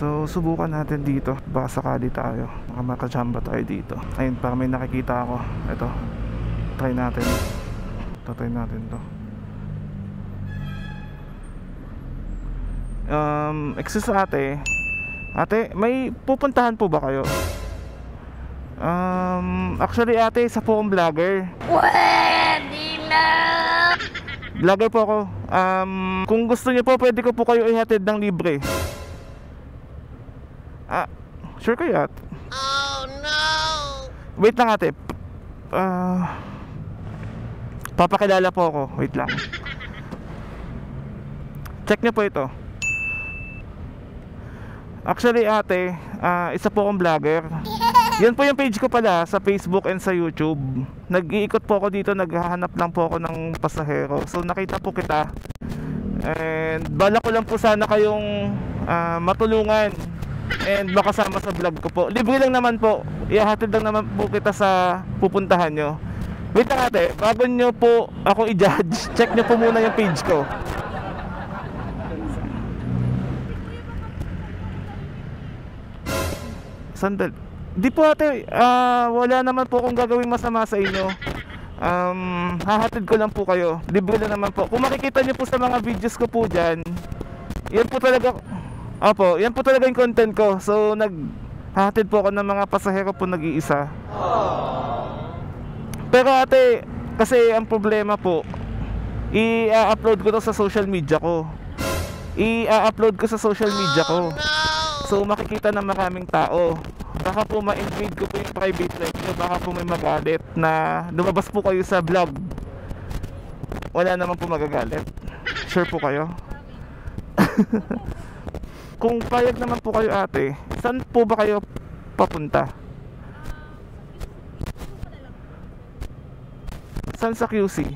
So subukan natin dito, baka sakali tayo, baka makachamba tayo dito. Ayun, para may nakikita ako. Ito, try natin. Try natin to. Excuse ate. Ate, may pupuntahan po ba kayo? Actually ate, isa po akong vlogger. Pwede na! Vlogger po ako. Kung gusto niyo po, pwede ko po kayo ihatid ng libre. Sure kayo ate? Oh no! Wait lang ate. Papakilala po ako. Wait lang. Check niyo po ito. Actually ate, isa po akong vlogger. Yan po yung page ko pala sa Facebook and sa YouTube. Nag-iikot po ako dito, naghahanap lang po ako ng pasahero. So nakita po kita. And bala ko lang po sana kayong matulungan and makasama sa vlog ko po. Libre lang naman po. Ihahatid lang naman po kita sa pupuntahan nyo. Wait lang ate, bago nyo po ako i-judge, check nyo po muna yung page ko. Sandal. Di po ate, wala naman po akong gagawing masama sa inyo. Hahatid ko lang po kayo. Libre lang naman po. Kung makikita niyo po sa mga videos ko po dyan, yan po talaga. Opo, yan po talaga yung content ko. So naghahatid po ako ng mga pasahero po nag-iisa. Pero ate, kasi ang problema po, i-upload ko to sa social media ko. I-upload ko sa social media ko. So makikita ng maraming tao. Baka po ma-invade ko po yung private life nyo. Baka po may magalit na lumabas po kayo sa vlog. Wala naman po magagalit. Sure po kayo? Kung payag naman po kayo ate, saan po ba kayo papunta? Saan sa QC?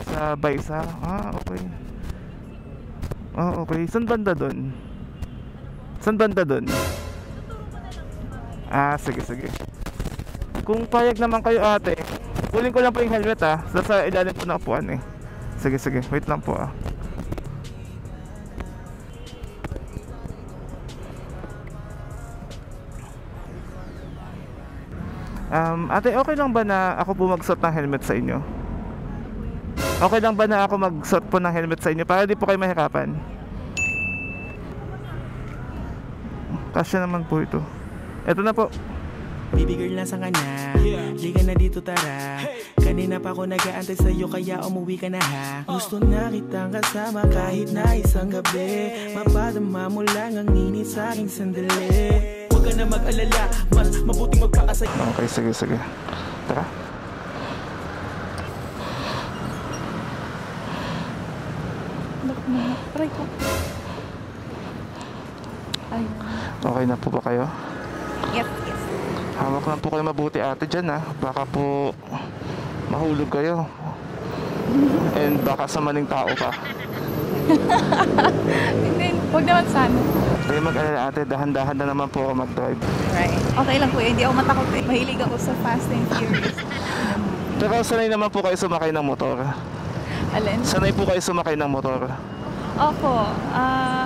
Sa Baisa? Okay. Okay. Saan banda dun? Saan banda dun? Sige. Kung payag naman kayo ate, kunin ko lang po yung helmet sa ilalim po ng upuan eh. Sige, wait lang po Ate, okay lang ba na ako po magsuot ng helmet sa inyo? Okay lang ba na ako magsuot po ng helmet sa inyo para di po kayo mahirapan? Kasya naman po ito. Ito na po. Baby girl, nasa ka na? Liga na dito, tara. Kanina pa ako nag-aantay sa'yo, kaya umuwi ka na ha. Gusto na kitang kasama kahit na isang gabi. Mapadama mo lang ang init sa aking sandali. Huwag ka na mag-alala, mas mabuting magpakasay. Okay, sige. Tara. Aray ko. Okay na po ba kayo? Yes. Hawak lang po kayo mabuti ate dyan baka po mahulog kayo. And baka sa maling tao ka. Hindi, huwag naman sana. Kaya mag-alala ate, dahan-dahan na naman po ako mag-drive. Right. Okay lang po hindi ako matakot eh. Mahilig ako sa Fast and Furious. Pero sanay naman po kayo sumakay ng motor. Alin? Sanay po kayo sumakay ng motor. Opo.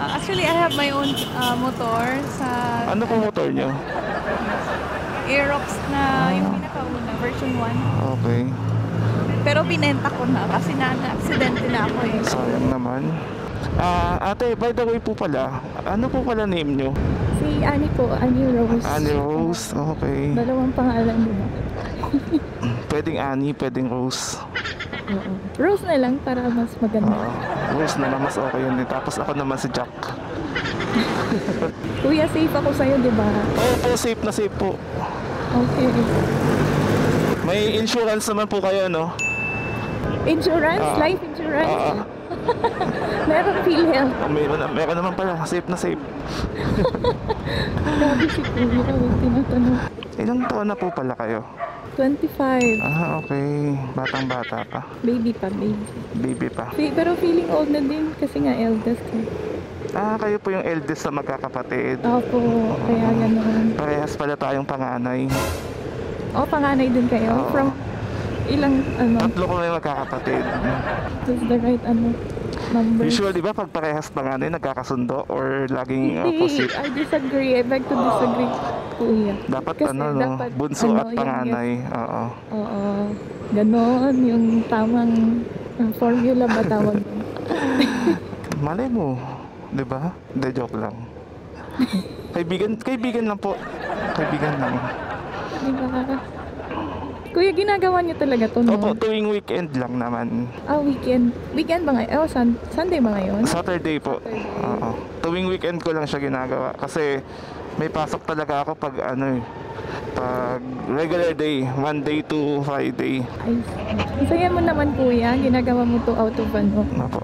Actually, I have my own motor sa... Ano po motor nyo? Aerox na yung pinakauna, version 1. Okay. Pero binenta ko na kasi na-aksidente na ako eh. Sayang naman. Ate, by the way po pala, ano po pala name nyo? Si Annie po, Annie Rose. Annie Rose, okay. Dalawang pangalan diba? Pwedeng Annie, pwedeng Rose. Rose na lang para mas maganda. Rose na lang, mas okay yun. Tapos ako naman si Jack. Kuya, safe ako sa'yo, diba? Oo, safe na safe po. Okay. May insurance naman po kayo, no? Insurance? Life insurance? Meron PhilHealth. Meron naman pala, safe na safe. Grabe si Kuya, huwag tinatanong. Ilang taon na po pala kayo? 25. Okay. Batang-bata pa. Baby pa, baby. Baby pa. Pero feeling old na din kasi nga eldest eh. Kayo po yung eldest sa magkakapatid. Opo, kaya gano'n. Parehas pala tayong panganay. Panganay din kayo? From ilang, Tatlo ko may magkakapatid. Is the right, numbers. Usually ba pag parehas panganay nagkakasundo or laging Hindi, opposite? I disagree. I beg to disagree, kuya. Dapat Kasi ano, no? dapat, Bunso ano, at panganay. Oo. Oo. Ganon, yung tamang formula ba tawag doon? Malay mo, 'di ba? Hindi, joke lang. Kaibigan lang po. Kaibigan lang. Diba? Kuya, ginagawa niyo talaga to, no? Opo, tuwing weekend lang naman. Weekend. Weekend ba ngayon? Sunday ba ngayon? Saturday po. Oo. Tuwing weekend ko lang siya ginagawa kasi may pasok talaga ako pag pag regular day, Monday to Friday. Ay, saya mo naman, kuya. Ginagawa mo to out of ano. Opo.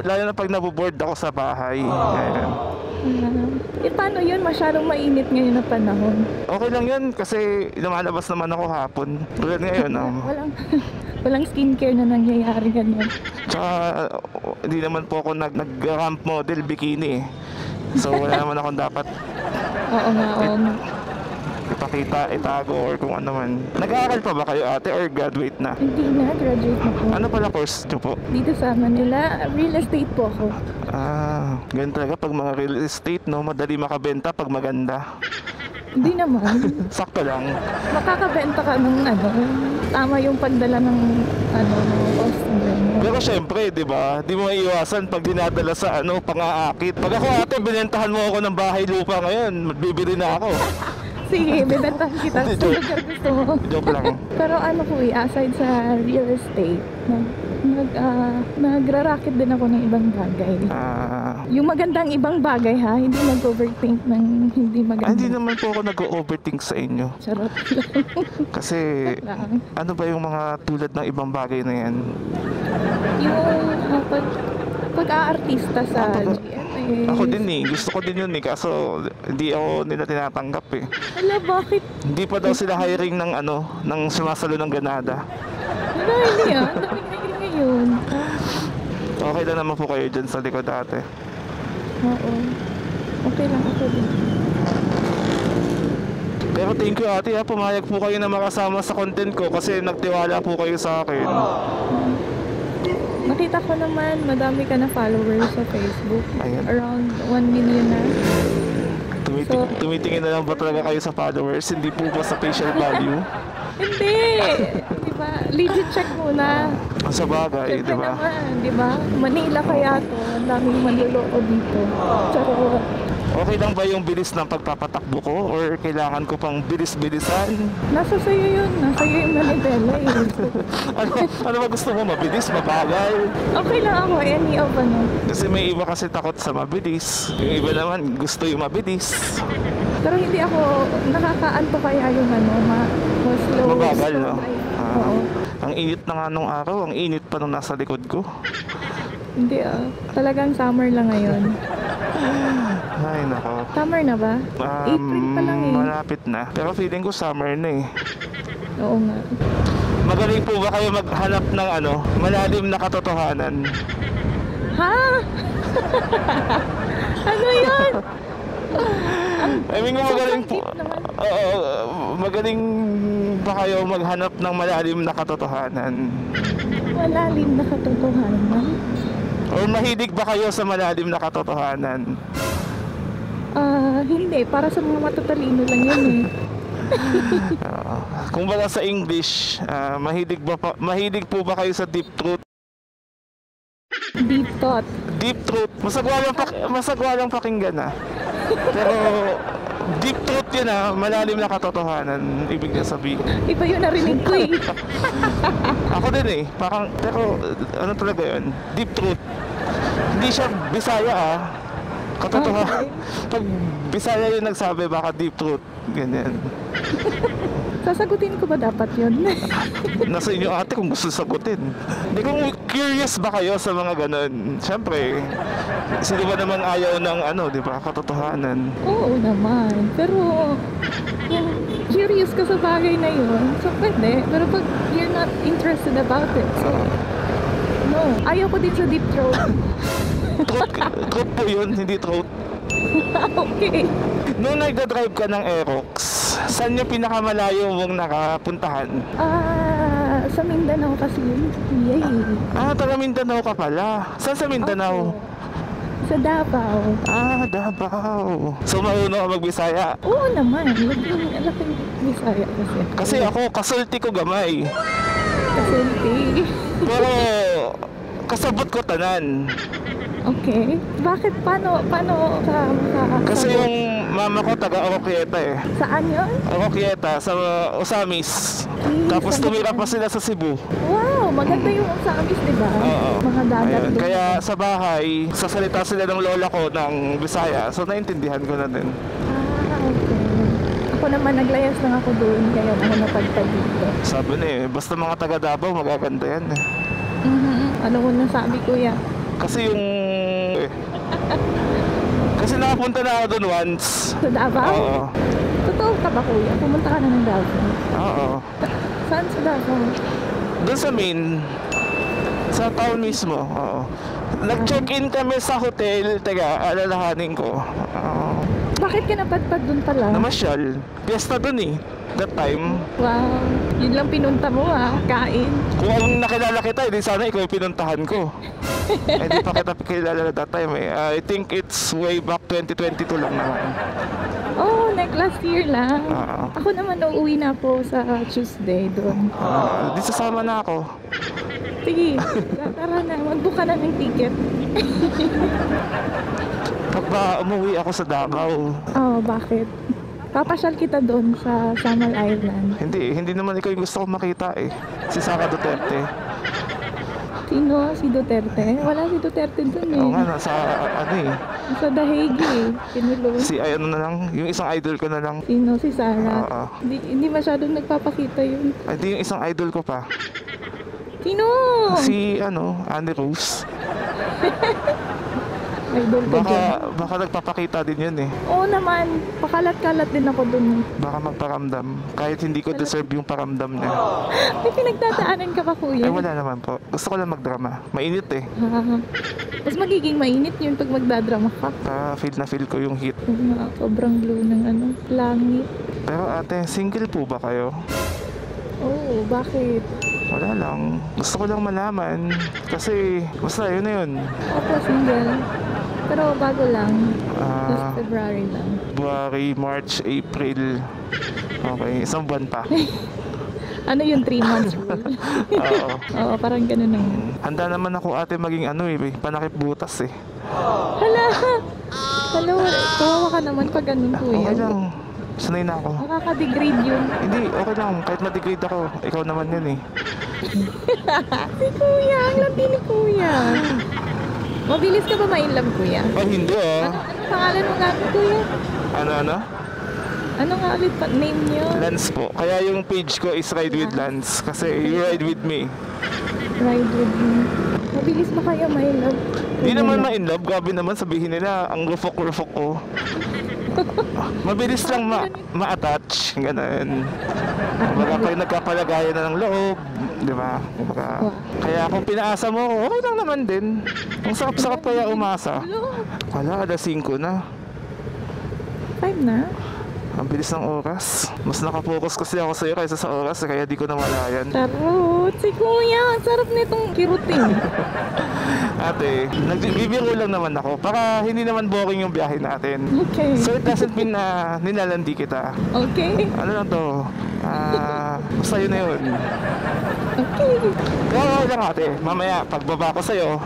Lalo na pag naboboard ako sa bahay. Ayan. Paano yun? Masyadong mainit ngayon na panahon. Okay lang yun kasi lumalabas naman ako hapon. Tulad ngayon. Walang skincare na nangyayari ganyan. Tsaka hindi naman po ako nag-ramp model bikini. So wala naman akong dapat Oo nga. ipakita, itago or kung ano man. Nag-aaral pa ba kayo ate or graduate na? Hindi na, graduate na po. Ano pala course nyo po? Dito sa Manila, real estate po ako. Ganun talaga pag mga real estate, no? Madali makabenta pag maganda. Hindi naman. Sakto lang. Makakabenta ka ng tama yung pagdala ng customer mo. Pero syempre, di ba? Di mo maiiwasan pag dinadala sa pang-aakit. Pag ako ate, binentahan mo ako ng bahay lupa ngayon, bibili na ako. Sige, bibentahan kita sa lugar gusto mo. Joke lang. Pero kuya, aside sa real estate, nagra-racket din ako ng ibang bagay. Yung magandang ibang bagay ha, hindi nag-overthink ng hindi maganda. Hindi naman po ako nag-overthink sa inyo. Charot lang. Kasi, lang. ano ba yung mga tulad ng ibang bagay na yan? Yung pag-aartista sa GMA. Ako din Gusto ko din yun kaso hindi ako nila tinatanggap Wala, bakit? Hindi pa daw sila hiring ng sumasalo ng ganada. Wala, hindi daming hiring ngayon. Okay lang naman po kayo dyan sa likod ate. Oo. Okay lang ako din. Pero thank you ate pumayag po kayo na makasama sa content ko kasi nagtiwala po kayo sa akin. Nakita ko naman, madami ka na followers sa Facebook. Ayan. Around 1 million na. Tumitingin na lang ba talaga kayo sa followers? Hindi po ba sa facial value? Hindi! Di ba? Legit check muna. Sa bagay, di Siyempre ba? naman, di ba? Manila kaya to. Ang daming manluloko dito. Charot. Okay lang ba yung bilis ng pagpapatakbo ko or kailangan ko pang bilis-bilisan? Nasa sayo yun. Nasa iyo yung manibela ano ba gusto mo? Mabilis? Mabagal? Okay lang ako. Any of Kasi may iba kasi takot sa mabilis. Yung iba naman gusto yung mabilis. Pero hindi ako nakakaanto kaya yung slow. Mabagal, no? Oo. Ang init na nga nung araw. Ang init pa nung nasa likod ko. Hindi talagang summer lang ngayon. Ay, nako. Summer na ba? April pa lang Malapit na. Pero feeling ko summer na Oo nga. Magaling po ba kayo maghanap ng malalim na katotohanan? Ha? Ano yun? I mean, magaling po. Magaling ba kayo maghanap ng malalim na katotohanan? Malalim na katotohanan? Or mahilig ba kayo sa malalim na katotohanan? Hindi. Para sa mga matatalino lang yun Kung baga sa English, mahilig po ba kayo sa deep truth? Deep thought. Deep truth. Masagwalang pakinggan Pero deep truth yun malalim na katotohanan. Ibig niya sabihin. Iba yun narinig ko Ako din parang, pero ano talaga yun? Deep truth. Hindi siya Bisaya katotohanan. Pag Bisaya yung nagsabi, baka deep truth. Ganyan. Sasagutin ko ba dapat yun? Nasa inyo ate kung gusto sagutin. Hindi, kung curious ba kayo sa mga ganun? Siyempre, sino ba namang ayaw ng di ba, katotohanan? Oo naman. Pero, yung curious ka sa bagay na yun, so pwede. Pero pag you're not interested about it, so, no. Ayaw ko din sa deep throat. Truth po yun, hindi throat. Okay. Nung nagdadrive ka ng Aerox, saan yung pinakamalayo mong nakapuntahan? Sa Mindanao kasi yun. Yay. Taga Mindanao ka pala. Saan sa Mindanao? Opo. Sa Davao. Davao. So marunong ka magbisaya? Oo naman. Laking Bisaya kasi. Kasi ako, kasulti ko gamay. Kasulti. Pero, kasabot ko tanan. Okay. Bakit? Paano ka Kasi yung mama ko taga Oroquieta eh. Saan yun? Oroquieta, sa Osamis. Tapos tumira pa sila sa Cebu. Wow, maganda yung Osamis, di ba? Oo. Mga dagat Ayun. doon. Kaya sa bahay, sasalita sila ng lola ko ng Bisaya. So naintindihan ko na din. Okay. Ako naman, naglayas lang ako doon, kaya ako napagtag dito. Sabi na eh, basta mga taga Davao, magaganda yan eh. Ano ko nasabi, kuya? Kasi yung... Kasi nakapunta na ako doon once. Sa Davao? Oo. Totoo ka ba, kuya? Pumunta ka na ng Davao? Oo. Saan sa Davao? Doon sa main. Sa town mismo. Oo. Nag-check-in kami sa hotel. Teka, alalahanin ko. Bakit ka napadpad doon pala? Namasyal. Piyesta doon eh. That time. Wow, yun lang pinunta mo kain. Kung ang nakilala kita, hindi sana ikaw yung pinuntahan ko. Hindi pa kita kilala that time eh. I think it's way back 2022 lang naman. Oh, last year lang. Oo. Ako naman uuwi na po sa Tuesday doon. Di sasama na ako. Sige, tara na, mag-book ka na ng ticket. Pag ba umuwi ako sa Davao? Oh, bakit? Papasyal kita doon sa Samal Island. Hindi naman ikaw yung gusto kong makita eh. Si Sara Duterte. Sino? Si Duterte? Wala si Duterte doon eh. Oo nga, nasa ano eh. Sa Dahege eh. Pinulong. Si ano na lang, yung isang idol ko na lang. Sino? Si Sarah. Oo. Hindi masyadong nagpapakita yun. Hindi yung isang idol ko pa. Sino? Si ano, Annie Rose. Idol ka dyan. Baka nagpapakita din yun eh. Oo naman. Pakalat-kalat din ako dun. Baka magparamdam. Kahit hindi ko deserve yung paramdam niya. May pinagdadaanan ka ba, kuya? Ay wala naman po. Gusto ko lang magdrama. Mainit eh. Mas magiging mainit yun pag magdadrama ka. Feel na feel ko yung heat. Sobrang blue ng langit. Pero ate, single po ba kayo? Oo, bakit? Wala lang. Gusto ko lang malaman. Kasi, basta yun na yun. Opo, single. Pero bago lang. Ah. Last February lang. February, March, April. Okay, isang buwan pa. Ano yung 3 months rule? Oo. Oo, parang ganun lang. Handa naman ako ate maging ano eh, panakip butas eh. Hala! Hala, kawawa ka naman pag ganun, kuya. Okay lang. Sanay na ako. Nakaka-degrade yun. Hindi, okay lang. Kahit ma-degrade ako, ikaw naman yun eh. Si kuya, ang landi ni kuya. Mabilis ka ba ma-inlove, kuya? Oh, hindi Ano pangalan mo nga, kuya? Ano? Ano nga ulit pa name niyo? Lance po. Kaya yung page ko is Ride with Lance. Kasi you ride with me. Ride with me. Mabilis ba kayo ma-inlove? Hindi naman ma-inlove. Grabe naman sabihin nila, ang rufok-rufok ko. Mabilis lang ma-attach. Ganun. Kumbaga kayo nagkapalagayan na ng loob. Di ba? Kumbaga, kaya kung pinaasa mo ako, okay lang naman din. Ang sarap-sarap kaya umasa. Wala, alas 5 na. 5 na? Ang bilis ng oras. Mas nakapokus kasi ako sa'yo kaysa sa oras, kaya di ko na malayan. Charot! Si kuya! Ang sarap nitong kirutin. Ate, nagbibiro lang naman ako para hindi naman boring yung biyahe natin. Okay. So it doesn't mean na nilalandi kita. Okay. Ano lang to? Basta yun na yun. Okay. Kaya lang ate, mamaya pagbaba ko sa'yo,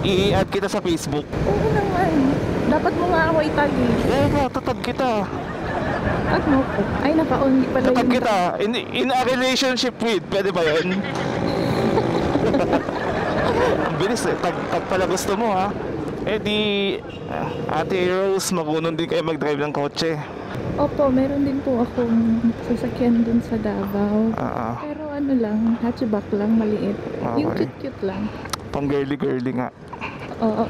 i-add kita sa Facebook. Oo naman. Dapat mo nga ako itag eh. Kaya tatag kita. Tag mo ko. Ay, naka-only pala Tatag yun. kita. In a relationship with, pwede ba yun? Ang bilis eh. Tag pala gusto mo ha. Eh di, Ate Rose, marunong din kayo mag-drive ng kotse. Opo, meron din po akong sasakyan dun sa Davao. Ah, Pero ano lang, hatchback lang, maliit. Yung Okay. cute-cute lang. pang girly-girly nga. Oo.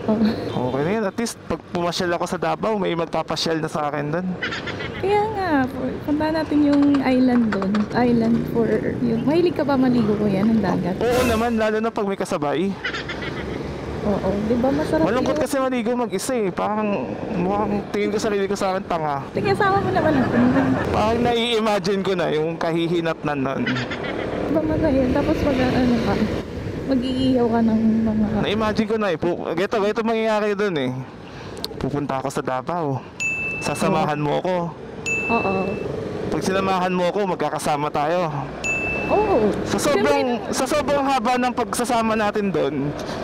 Okay na yun. At least, pag pumasyal ako sa Davao, may magpapasyal na sa akin doon. Kaya nga, punta natin yung island doon. Island for yung... Mahilig ka ba maligo ko yan ng dagat? Oo naman, lalo na pag may kasabay. Oo. Di ba masarap Malungkot yun? kasi maligo mag-isa eh. Parang mukhang tingin ko sarili ko sa akin tanga. Tingnan, sama mo naman ako. Parang nai-imagine ko na yung kahihinatnan nun. ba masaya? Tapos ano ka, mag-iiyaw ka ng mga... Na-imagine ko na eh. Ito mangyayari dun eh. Pupunta ako sa Davao. Sasamahan mo ako. Oo. Pag sinamahan mo ako, magkakasama tayo. Oo. Sa sobrang haba ng pagsasama natin doon,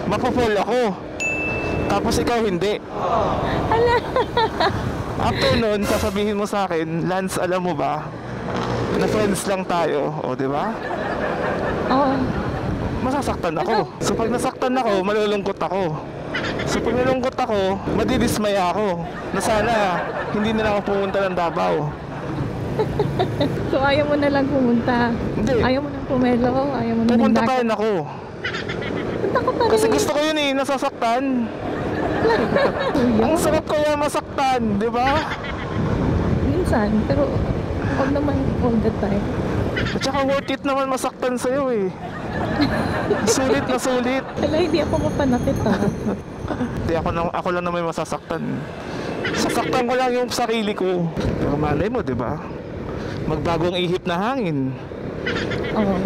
mapupul ako. Tapos ikaw hindi. Ala! After nun, sasabihin mo sa akin, Lance, alam mo ba, na friends lang tayo. O, di ba? Oo. Masasaktan ako. So pag nasaktan ako, malulungkot ako. So pag nalungkot ako, madidismaya ako. Na sana, hindi na lang ako pumunta ng Davao. So ayaw mo na lang pumunta? Hindi. Ayaw mo nang pumelo? Ayaw mo na Pupunta pa rin ako. Punta ka pa rin. Kasi gusto ko yun eh, nasasaktan. Ang sarap kaya masaktan, di ba? Minsan, pero huwag naman all the time. At saka worth it naman masaktan sa'yo eh. Sulit na sulit. Wala, hindi ako mapanakit ha. Hindi, ako lang naman masasaktan. Sasaktan ko lang yung sarili ko. Pero malay mo, di ba? Magbagong ihip na hangin. Oo.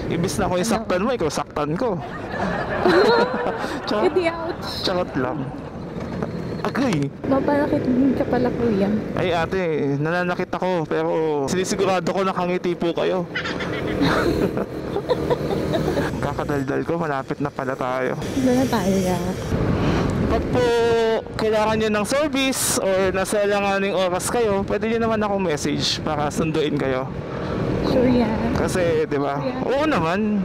Ibis na ako yung saktan mo, ikaw saktan ko. Hindi, ouch. Charot lang. Agay. Mapanakit din ka pala, kuya. Ay ate, nananakit ako pero sinisigurado ko nakangiti po kayo. Kakadaldal ko, malapit na pala tayo. Doon na tayo, ya. Pag po kailangan nyo ng service or nasa langaning oras kayo, pwede nyo naman ako message para sunduin kayo. Sure yan. Kasi, di ba? Yeah. Oo naman.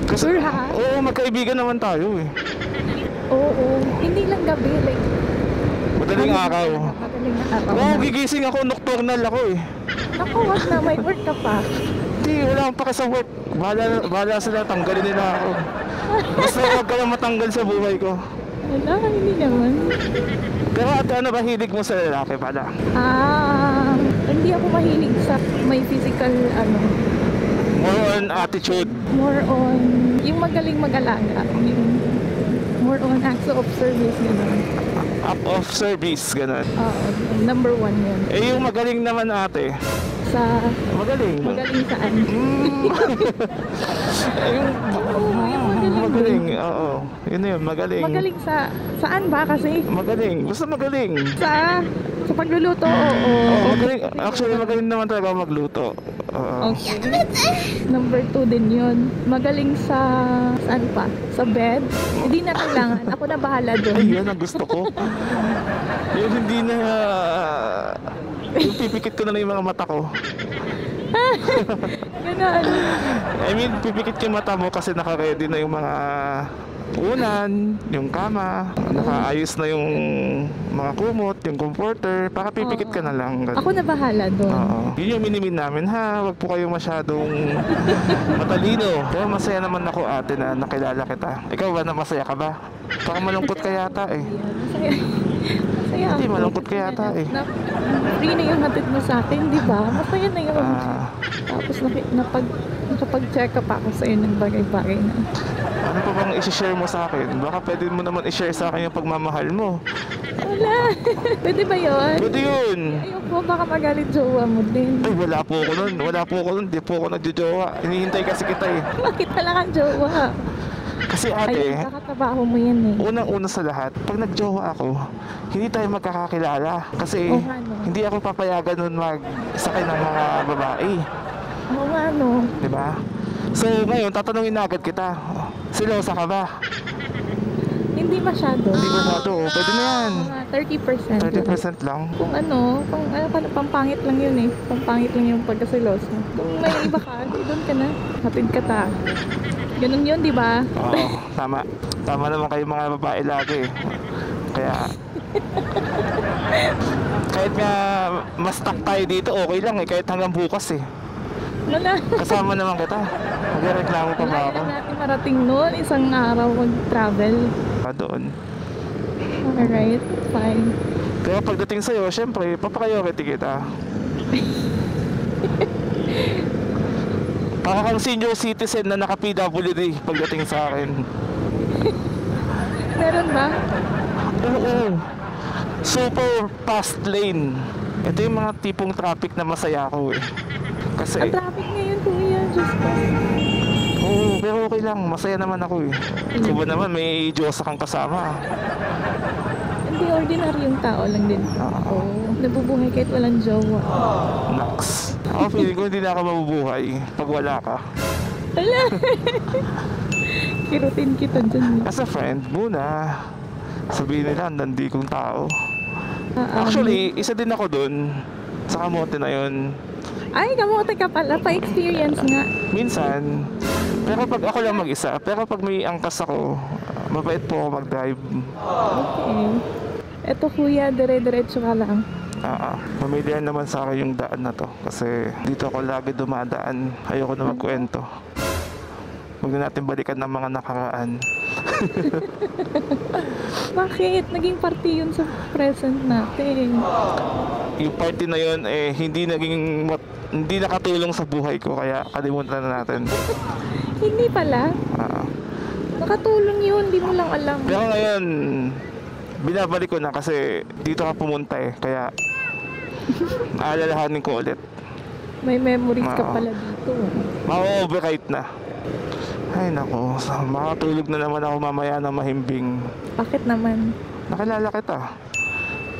Kasi, Sure ha? oo, magkaibigan naman tayo eh. Oo. Hindi lang gabi, like... Madaling araw. Madaling araw. Oo, gigising ako, nocturnal ako eh. Ako, wag na, may work ka pa. Hindi, wala akong pake sa work. Bahala sila, tanggalin nila ako. Basta huwag ka lang matanggal sa buhay ko. Wala, hindi naman. Pero ate, ano ba hilig mo sa lalaki pala? Hindi ako mahilig sa may physical, More on attitude. more on, yung magaling mag-alaga. Yung more on acts of service, gano'n. Up of service, ganun. Oo, number one yun. Eh yung magaling naman ate. Sa, Magaling. magaling saan? Yung magaling, oo. Yun na yun, magaling. Magaling saan ba kasi? Magaling, basta magaling. Sa pagluluto, oo. Oo, magaling. Actually, magaling naman talaga magluto. Oo. Okay. Number 2 din yun. Magaling saan pa? Sa bed? Hindi na kailangan. Ako na bahala Ay, doon. yan ang gusto ko. Yung hindi na... yung pipikit ko na lang yung mga mata ko. Ganon. I mean, pipikit yung mata mo kasi naka-ready na yung mga unan, yung kama, nakaayos na yung mga kumot, yung comforter, para pipikit ka na lang. Ganun. Ako na bahala doon. Oo. Yun yung minimin namin ha, wag po kayo masyadong matalino. Pero masaya naman ako ate na nakilala kita. Ikaw ba, na masaya ka ba? Parang malungkot ka yata eh. Masaya. Masaya Hindi, ako. malungkot ka yata eh. Free na yung hatid mo sa akin, di ba? Masaya na yun. Ah, Tapos nakapag-check up ako sa ng bagay-bagay na. ano pa bang isi-share mo sa akin? Baka pwede mo naman i-share sa akin yung pagmamahal mo. Wala. Pwede ba yun? Pwede yun. Ayoko, baka magalit jowa mo din. Ay, wala po ako nun. Wala po ako nun. Di po ako nagjojowa. Hinihintay kasi kita eh. Bakit pala kang jowa? Kasi Ay, ate, kakatrabaho mo yan eh. unang-una sa lahat, pag nagjowa ako, hindi tayo magkakakilala. Kasi Oo nga, no. hindi ako papayagan nun mag-sakay ng mga babae. Oo nga, no. Diba? So ngayon, tatanungin na agad kita. Silosa ka ba? Hindi masyado. Hindi masyado. Pwede na yan. Mga 30%. 30% lang. Kung pampangit lang yun eh. Pampangit lang yung pagkasilos mo. Kung may iba ka, doon ka na. Hatid ka ta. Ganun yun, di ba? Oo, tama. Tama naman kayo mga babae lagi. Kaya... kahit nga mas stuck tayo dito, okay lang eh. Kahit hanggang bukas eh. Wala. Kasama naman kita. Magreklamo pa ba Wala ako? lang natin marating noon. Isang araw mag-travel. Pa doon. Alright, fine. Kaya pagdating sa'yo, syempre, papapriority kita. Para kang senior citizen na naka-PWD pagdating sa akin. Meron ba? Oo. Super fast lane. Ito yung mga tipong traffic na masaya ako eh. Kasi Ang traffic ngayon, kuya. Diyos ko. Oo, pero okay lang. Masaya naman ako eh. Ikaw ba naman, may Diyosa kang kasama. Hindi, ordinaryong tao lang din. Oo. Nabubuhay kahit walang jowa. Naks. Ako feeling ko hindi na ako mabubuhay pag wala ka. Hala! Kirutin kita dyan. As a friend, muna. Sabihin nila, nandi kong tao. Actually, isa din ako dun. Sa kamote na yun. Ay, kamote ka pala. Pa-experience nga. Minsan. Pero pag ako lang mag-isa. Pero pag may angkas ako, mabait po ako mag-drive. Okay. Eto kuya, dire-diretso ka lang. Familiar naman sa akin yung daan na to. Kasi dito ako lagi dumadaan. Ayoko na magkwento. Huwag na natin balikan ng mga nakaraan. Bakit? Naging party yun sa present natin. Yung party na yun hindi nakatulong sa buhay ko, kaya kalimutan na natin. Hindi pala. Nakatulong yun, di mo lang alam. Pero ngayon, binabalik ko na kasi dito ka pumunta eh, kaya aalalahanin ko ulit. May memories ka pala dito. Ma-override na. Ay nako, makatulog na naman ako mamaya ng mahimbing. Bakit naman? Nakilala kita.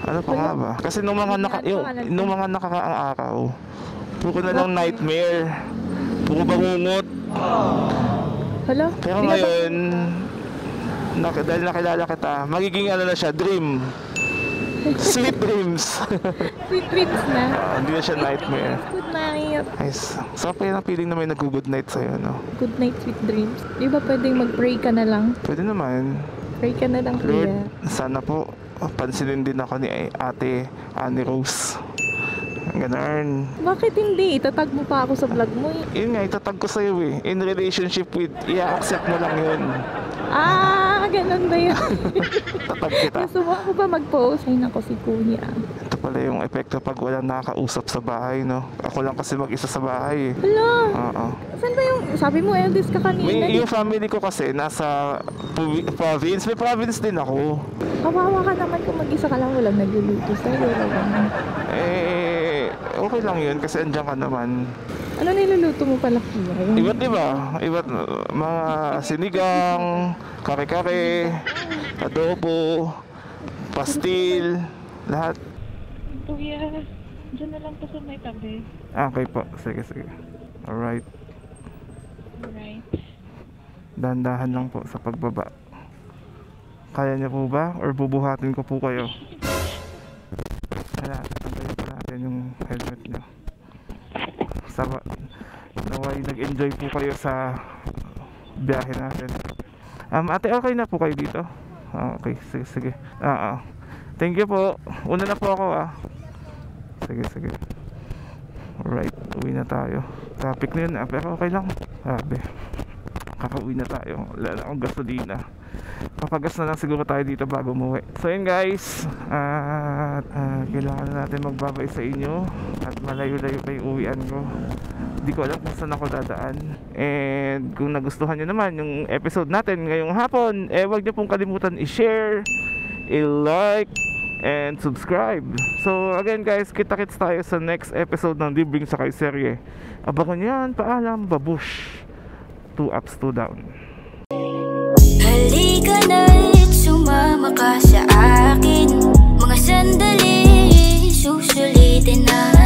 Ano pa nga ba? Kasi nung mga nakakaang araw, puro na lang nightmare. Puro bangungot. Hala? Pero ngayon, dahil nakilala kita, magiging ano na siya, dream. Sweet dreams. Sweet dreams na. Hindi na siya nightmare. Good night. Nice. So, kaya feeling na may nag-good night sa'yo, no? Good night, sweet dreams. Di ba pwedeng mag-pray ka na lang? Pwede naman. Pray ka na lang, Lord, kuya. sana po, pansinin din ako ni Ate Annie Rose. Ganun. Bakit hindi? Itatag mo pa ako sa vlog mo eh. Yun nga, itatag ko sa'yo eh. In relationship with, i-accept mo lang yun. Ganun ba yun? Tatag kita. Gusto mo ako ba mag-post? Ay nako si kuya. Ito pala yung epekto pag walang nakakausap sa bahay, no? Ako lang kasi mag-isa sa bahay eh. Hala! Oo. Saan ba yung, sabi mo eldest ka kanina? Yung family ko kasi nasa province. May province din ako. Kawawa ka naman kung mag-isa ka lang, walang nagluluto sa'yo. Okay lang yun kasi andyan ka naman. Ano niluluto mo pala, kuya? Iba't iba. Mga sinigang, kare-kare, adobo, pastil, lahat. Kuya, dyan na lang po sa may tabi. Okay po. Sige. Alright. Dahan-dahan lang po sa pagbaba. Kaya niyo po ba? Or bubuhatin ko po kayo? Tanggalin po natin yung helmet niyo. Naway nag-enjoy po kayo sa biyahe natin. Ate, okay na po kayo dito? Okay, sige. Thank you po. Una na po ako Sige. Alright, uwi na tayo. Traffic na yun pero okay lang. Sabi, kakauwi na tayo. Wala na akong gasolina. Papagas na lang siguro tayo dito bago umuwi. So yun guys, kailangan na natin magbabay sa inyo. At malayo-layo pa yung uwian ko. Hindi ko alam kung saan ako dadaan. And kung nagustuhan nyo naman yung episode natin ngayong hapon, huwag nyo pong kalimutan i-share, i-like, and subscribe. So again guys, kita-kits tayo sa next episode ng Libreng Sakay Serye. Abangan yan, paalam, babush. 2 ups, 2 down. Halika na't sumama ka sa akin. Mga sandali, susulitin na